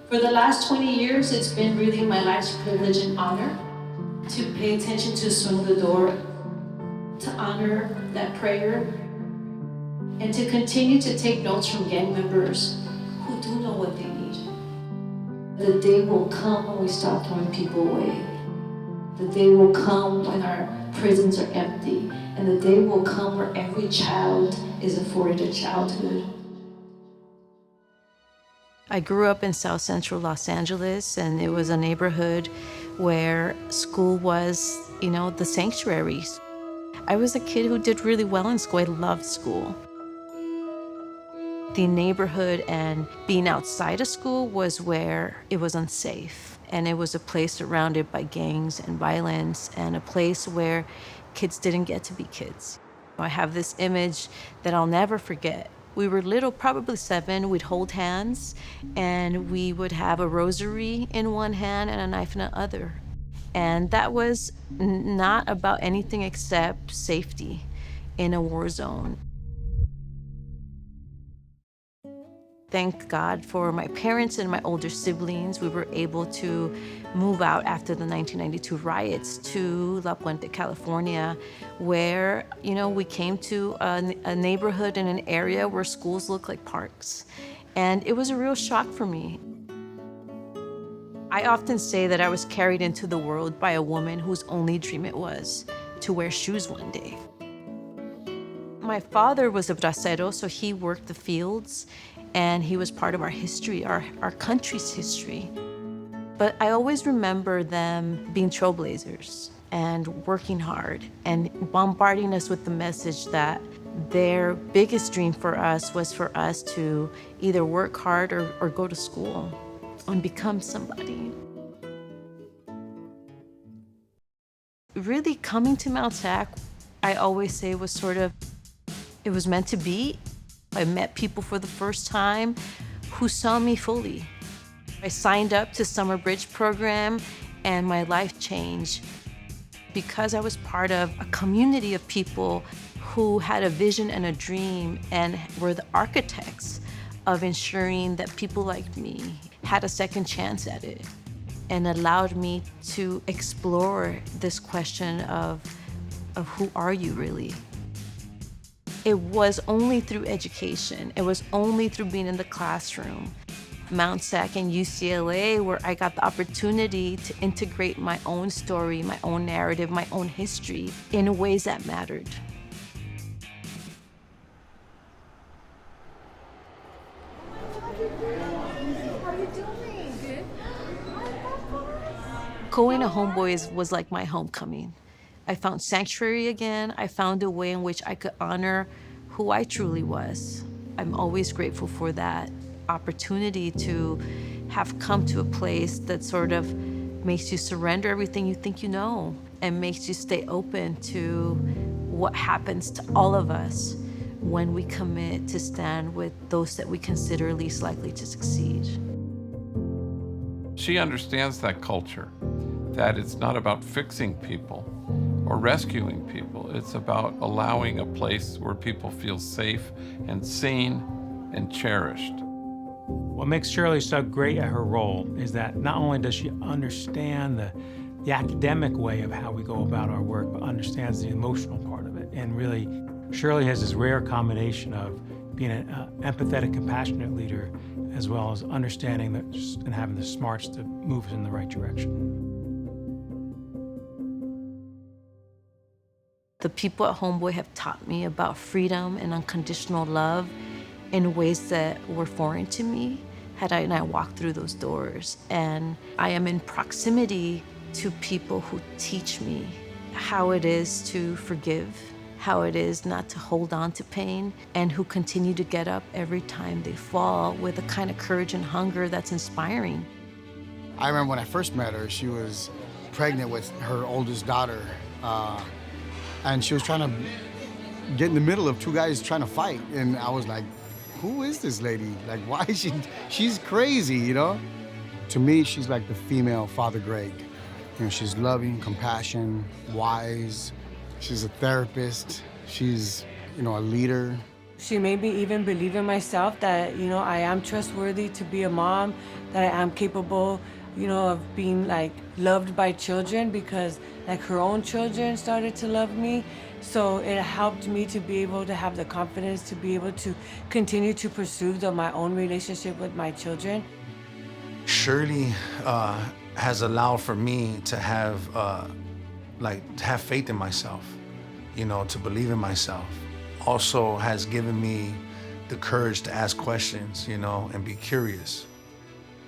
For the last 20 years, it's been really my life's privilege and honor to pay attention to swing the door, to honor that prayer, and to continue to take notes from gang members who do know what they need. The day will come when we stop throwing people away. The day will come when our prisons are empty, and the day will come where every child is afforded a childhood. I grew up in South Central Los Angeles, and it was a neighborhood where school was, the sanctuary. I was a kid who did really well in school. I loved school. The neighborhood and being outside of school was where it was unsafe. And it was a place surrounded by gangs and violence, and a place where kids didn't get to be kids. I have this image that I'll never forget. We were little, probably 7, we'd hold hands, and we would have a rosary in one hand and a knife in the other. And that was not about anything except safety in a war zone. Thank God for my parents and my older siblings. We were able to move out after the 1992 riots to La Puente, California, where, we came to a neighborhood in an area where schools look like parks. And it was a real shock for me. I often say that I was carried into the world by a woman whose only dream it was to wear shoes one day. My father was a bracero, so he worked the fields, and he was part of our history, our country's history. But I always remember them being trailblazers and working hard and bombarding us with the message that their biggest dream for us was for us to either work hard or go to school and become somebody. Really coming to Mount SAC, I always say was it was meant to be. I met people for the first time who saw me fully. I signed up to Summer Bridge program, and my life changed because I was part of a community of people who had a vision and a dream and were the architects of ensuring that people like me had a second chance at it, and allowed me to explore this question of who are you really? It was only through education. It was only through being in the classroom, Mount SAC and UCLA, where I got the opportunity to integrate my own story, my own narrative, my own history in ways that mattered. Going to Homeboy was like my homecoming. I found sanctuary again. I found a way in which I could honor who I truly was. I'm always grateful for that opportunity to have come to a place that makes you surrender everything you think you know and makes you stay open to what happens to all of us when we commit to stand with those that we consider least likely to succeed. She understands that culture, that it's not about fixing people or rescuing people. It's about allowing a place where people feel safe and seen and cherished. What makes Shirley so great at her role is that not only does she understand the academic way of how we go about our work, but understands the emotional part of it. And really, Shirley has this rare combination of being an empathetic, compassionate leader, as well as understanding that and having the smarts to move us in the right direction. The people at Homeboy have taught me about freedom and unconditional love in ways that were foreign to me had I not walked through those doors. And I am in proximity to people who teach me how it is to forgive, how it is not to hold on to pain, and who continue to get up every time they fall with a kind of courage and hunger that's inspiring. I remember when I first met her, she was pregnant with her oldest daughter, and she was trying to get in the middle of two guys trying to fight. And I was like, who is this lady? Like, why is she's crazy, you know? To me, she's like the female Father Greg. You know, she's loving, compassion, wise. She's a therapist. She's, a leader. She made me even believe in myself that, I am trustworthy to be a mom, that I am capable, of being like loved by children because like her own children started to love me. So it helped me to be able to have the confidence to be able to continue to pursue my own relationship with my children. Shirley has allowed for me to have faith in myself, to believe in myself. Also has given me the courage to ask questions, and be curious.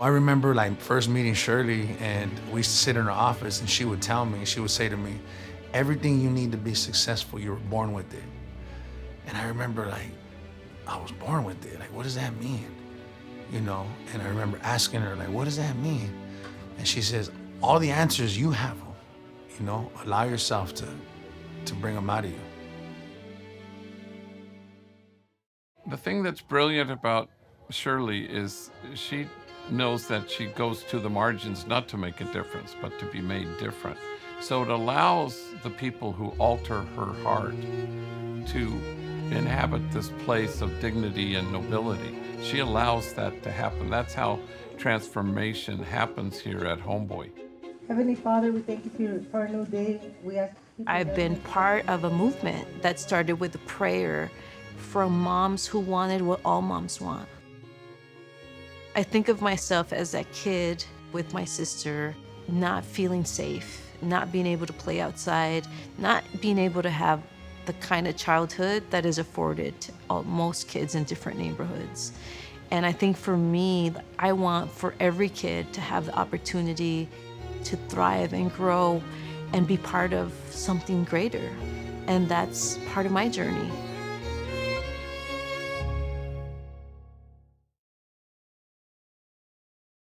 I remember first meeting Shirley, and we used to sit in her office and she would say to me, everything you need to be successful, you were born with it. And I remember I was born with it. What does that mean? And I remember asking her, what does that mean? And she says, all the answers, you have them, allow yourself to bring them out of you. The thing that's brilliant about Shirley is she knows that she goes to the margins not to make a difference, but to be made different. So it allows the people who alter her heart to inhabit this place of dignity and nobility. She allows that to happen. That's how transformation happens here at Homeboy. Heavenly Father, we thank you for a new day. We ask I've been part of a movement that started with a prayer for moms who wanted what all moms want. I think of myself as that kid with my sister, not feeling safe, not being able to play outside, not being able to have the kind of childhood that is afforded to most kids in different neighborhoods. And I think for me, I want for every kid to have the opportunity to thrive and grow and be part of something greater. And that's part of my journey.